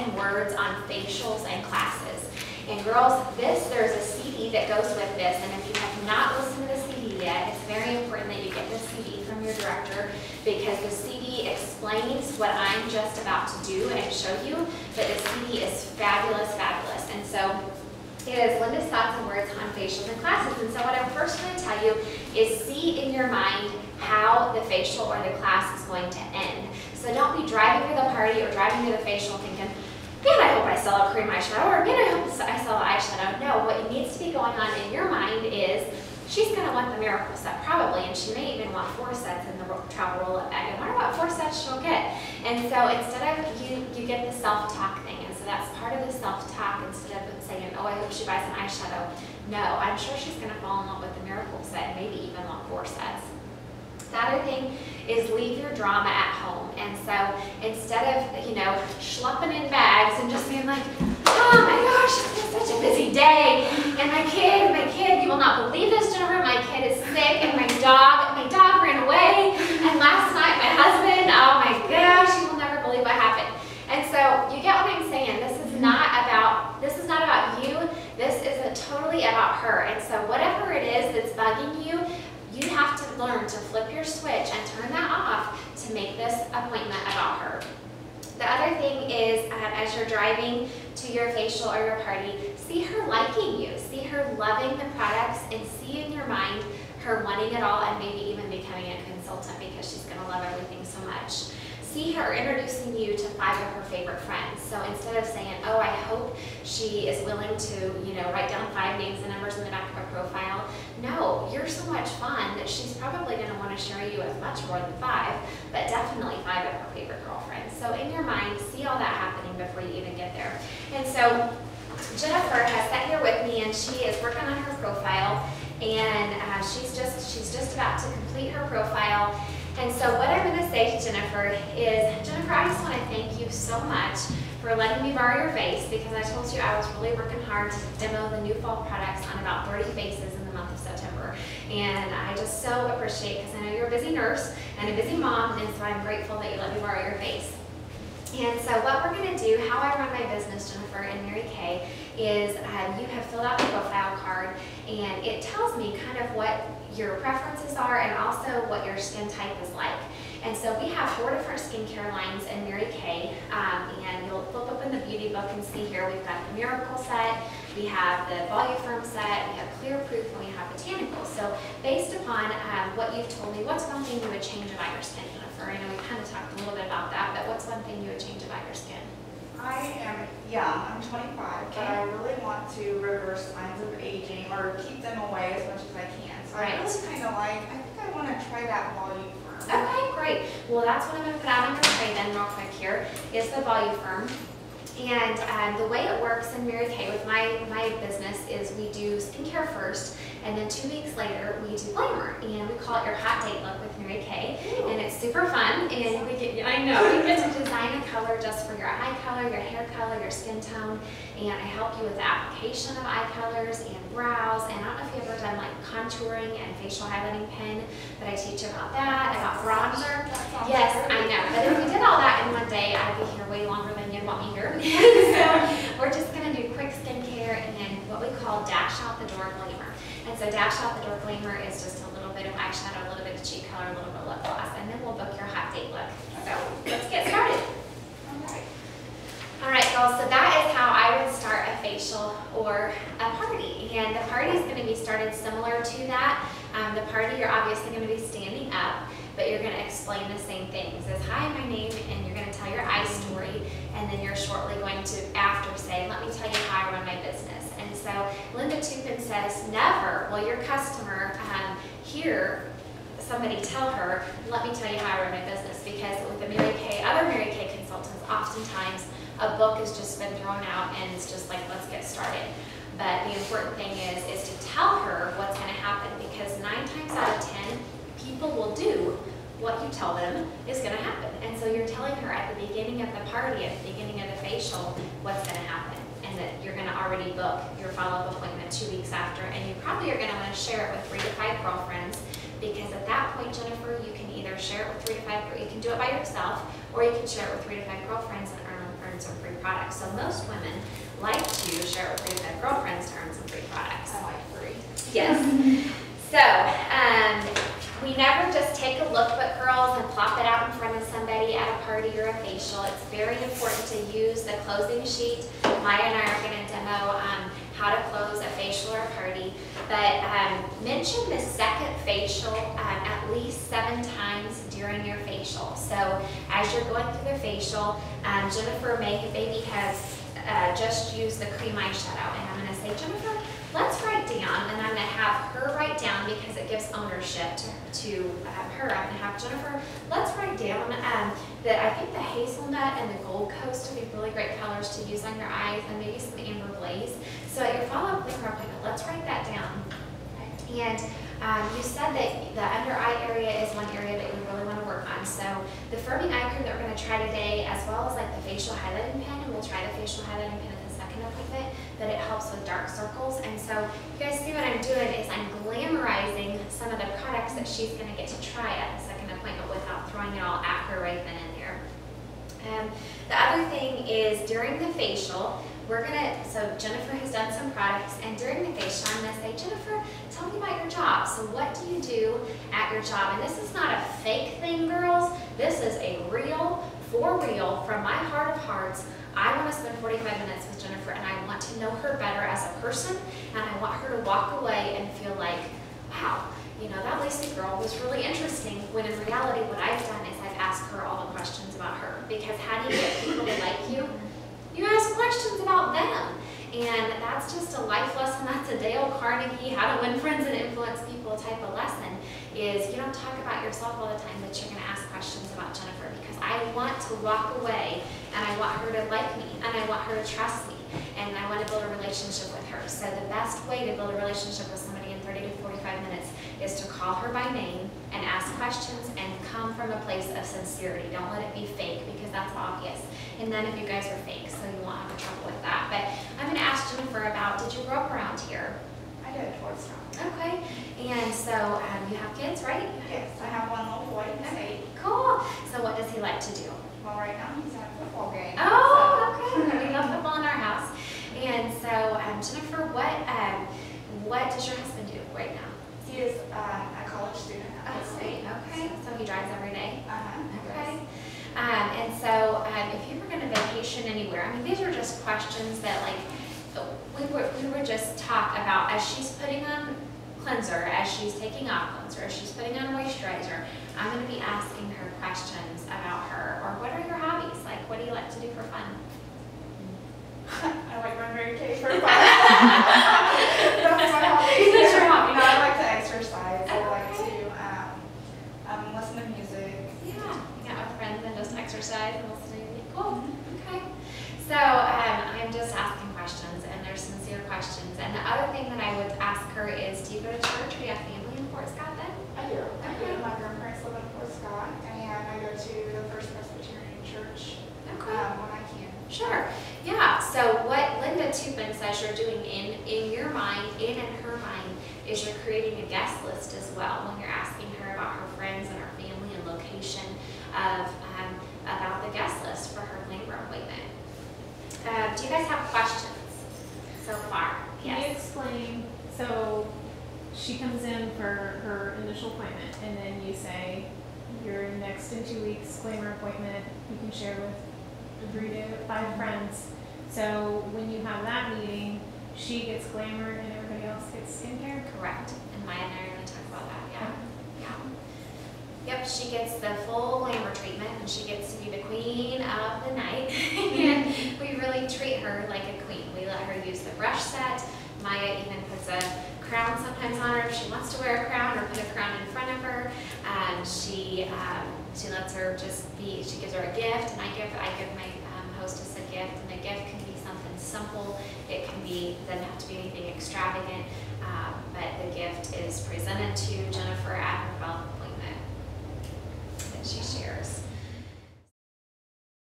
and words on facials and classes. And girls, there's a CD that goes with this, and if you have not listened to the CD yet, it's very important that you get the CD from your director, because the CD explains what I'm just about to do and show you, but the CD is fabulous, fabulous. And so it is Linda's thoughts and words on facials and classes. And so what I'm first going to tell you is see in your mind how the facial or the class is going to end. So don't be driving to the party or driving to the facial thinking, man, I hope I sell a cream eyeshadow, or man, I hope I sell an eyeshadow. No, what needs to be going on in your mind is she's going to want the miracle set probably, and she may even want 4 sets in the travel roll-up bag. I wonder what 4 sets she'll get. And so instead of you get the self-talk thing, and so that's part of the self-talk. Instead of saying, oh, I hope she buys an eyeshadow. No, I'm sure she's going to fall in love with the miracle set, maybe even want 4 sets. The other thing is leave your drama at home. And so instead of, schlepping in bags and just being like, oh my gosh, it's been such a busy day. And my kid, you will not believe this, Jennifer, my kid is sick, and my dog ran away. And last night, my husband, oh my gosh, you will never believe what happened. And so you get what I'm saying. This is not about you. This is totally about her. And so whatever it is that's bugging you, you have to learn to flip your switch and turn that off to make this appointment about her. The other thing is, as you're driving to your facial or your party, see her liking you. See her loving the products, and see in your mind her wanting it all and maybe even becoming a consultant because she's going to love everything so much. See her introducing you to 5 of her favorite friends. So instead of saying, oh, I hope she is willing to, write down 5 names and numbers in the back of her profile. No, you're so much fun that she's probably going to want to share you with much more than 5, but definitely 5 of her favorite girlfriends. So in your mind, see all that happening before you even get there. And so Jennifer has sat here with me, and she is working on her profile, and she's just about to complete her profile. And so what I'm going to say to Jennifer is, Jennifer, I just want to thank you so much for letting me borrow your vase, because I told you I was really working hard to demo the new fall products on about 30 vases in the month of September. And I just so appreciate, because I know you're a busy nurse and a busy mom, and so I'm grateful that you let me borrow your vase. And so what we're going to do, how I run my business, Jennifer and Mary Kay, is you have filled out the profile card, and it tells me kind of what your preferences are and also what your skin type is like. And so we have 4 different skincare lines in Mary Kay, and you'll flip open the beauty book and see here we've got the Miracle set, we have the Volufirm set, we have Clear Proof, and we have Botanicals. So based upon what you've told me, what's one thing you would change about your skin, Jennifer? I know we kind of talked a little bit about that, but what's one thing you would change about your skin? I am young, I'm 25, okay. But I really want to reverse signs of aging or keep them away as much as I can. So I really kind of I think I want to try that Volufirm. Okay, great. Well, that's what I'm going to put out on your tray then real quick here, is the Volufirm. And the way it works in Mary Kay with my business is we do skincare first, and then 2 weeks later we do glamour, and we call it your hot date look with Mary Kay. Ooh. And it's super fun, and we get to design a color just for your eye color, your hair color, your skin tone, and I help you with the application of eye colors and brows. And I don't know if you've ever done like contouring and facial highlighting pen, but I teach you about that, about bronzer. Yes, I know. But if we did all that in one day, I'd be here way longer than you'd want me here. So we're just going to do quick skincare and then what we call dash out the door glamour. And so dash out the door glamour is just a little bit of eyeshadow, a little bit of cheek color, a little bit of lip gloss, and then we'll book your hot date look. So let's get started. All right, girls, so that is how I would start a facial or a party. And the party is going to be started similar to that. The party, you're obviously going to be standing up, but you're going to explain the same things as, hi, my name, and you're going to tell your eye story, and then you're shortly going to, after, say, let me tell you how I run my business. And so Linda Tupin says, never will your customer hear somebody tell her, let me tell you how I run my business, because with the Mary Kay, other Mary Kay consultants, oftentimes a book has just been thrown out and it's just like, let's get started. But the important thing is to tell her what's going to happen, because 9 times out of 10, people will do what you tell them is going to happen. And so you're telling her at the beginning of the party, at the beginning of the facial, what's going to happen, and that you're going to already book your follow-up appointment 2 weeks after, and you probably are going to want to share it with 3 to 5 girlfriends, because at that point, Jennifer, you can either share it with 3 to 5, or you can do it by yourself, or you can share it with 3 to 5 girlfriends and earn some free products. So most women like to share with their girlfriends to earn some free products. I like free. Yes. So, we never just take a lookbook, girls, and plop it out in front of somebody at a party or a facial. It's very important to use the closing sheet. Maya and I are going to demo how to close a facial or a party. But mention the second facial at least 7 times during your facial. So as you're going through the facial, Jennifer maybe has just used the cream eyeshadow, and I'm going to say, Jennifer, let's write down, and I'm going to have her write down because it gives ownership to her. I'm going to have Jennifer, let's write down that I think the hazelnut and the gold coast would be really great colors to use on your eyes, and maybe some amber glaze. So at your follow-up laser appointment, let's write that down. And you said that the under eye area is one area that you really want to work on. So the firming eye cream that we're going to try today, as well as like the facial highlighting pen, and we'll try the facial highlighting pen at the second appointment, that it helps with dark circles. And so you guys see what I'm doing is I'm glamorizing some of the products that she's going to get to try at the second appointment without throwing it all at her right then and there. The other thing is during the facial, so Jennifer has done some products, and during the facial, I'm going to say, Jennifer, tell me about your job. So what do you do at your job? And this is not a fake thing, girls. This is a real, for real, from my heart of hearts. I want to spend 45 minutes with Jennifer, and I want to know her better as a person, and I want her to walk away and feel like, wow, you know, that Lacey girl was really interesting, when in reality what I've done is I've asked her all the questions about her. Because how do you get people to like you? You ask questions about them. And that's just a life lesson. That's a Dale Carnegie, how to win friends and influence people type of lesson, is you don't talk about yourself all the time, but you're going to ask questions about Jennifer, because I want to walk away and I want her to like me and I want her to trust me and I want to build a relationship with her. So the best way to build a relationship with somebody in 30 to 45 minutes is to call her by name and ask questions and come from a place of sincerity. Don't let it be fake, because that's obvious. And none of you guys are fake, so you won't have trouble with that. But I'm going to ask Jennifer about, did you grow up around here? I did, Fort Scott. Okay. And so you have kids, right? Yes, I have one little boy, he's 8. Cool. So what does he like to do? Well, right now he's at a football game. Oh, okay. We love football in our house. And so Jennifer, what does your husband do right now? He is a college student at Penn State. Okay. So he drives every day? Okay. Yes. And so if you were going to vacation anywhere, I mean, these are just questions that, like, we would just talk about as she's putting on cleanser, as she's taking off cleanser, as she's putting on moisturizer. I'm going to be asking her questions about her, or what are your hobbies? Like, what do you like to do for fun? I like run Mary Kay for fun. That's my hobby. That's your hobby. No, I like to exercise. I like to listen to music. Yeah, hang out with friends and just exercise and listen to music. Cool. Okay. So I'm just asking questions, and they're sincere questions. And the other thing that I would ask her is, do you go to church? Do you have family in Fort Scott then? I do. I do. My grandparents live in Fort Scott, and I go to the First Presbyterian Church when I can. Sure. Yeah. So what Linda Tupin says you're doing in your mind and in her mind is you're creating a guest list as well when you're asking her about her friends and her family and location of about the guest list for her labor appointment. Do you guys have questions so far? Can you explain, so she comes in for her initial appointment, and then you say your next in 2 weeks glamour appointment you can share with 3 to 5 friends. So when you have that meeting, she gets glamour and everybody else gets skincare? Correct. And Maya and I are going to talk about that, yeah. Yep, she gets the full glamour treatment, and she gets to be the queen of the night. And we really treat her like a queen. We let her use the brush set. Maya even puts a crown sometimes on her if she wants to wear a crown, or put a crown in front of her. She lets her just be, she gives her a gift, and I give my hostess a gift, and the gift can be something simple. It can be, doesn't have to be anything extravagant, but the gift is presented to Jennifer at her follow-up appointment that she shares.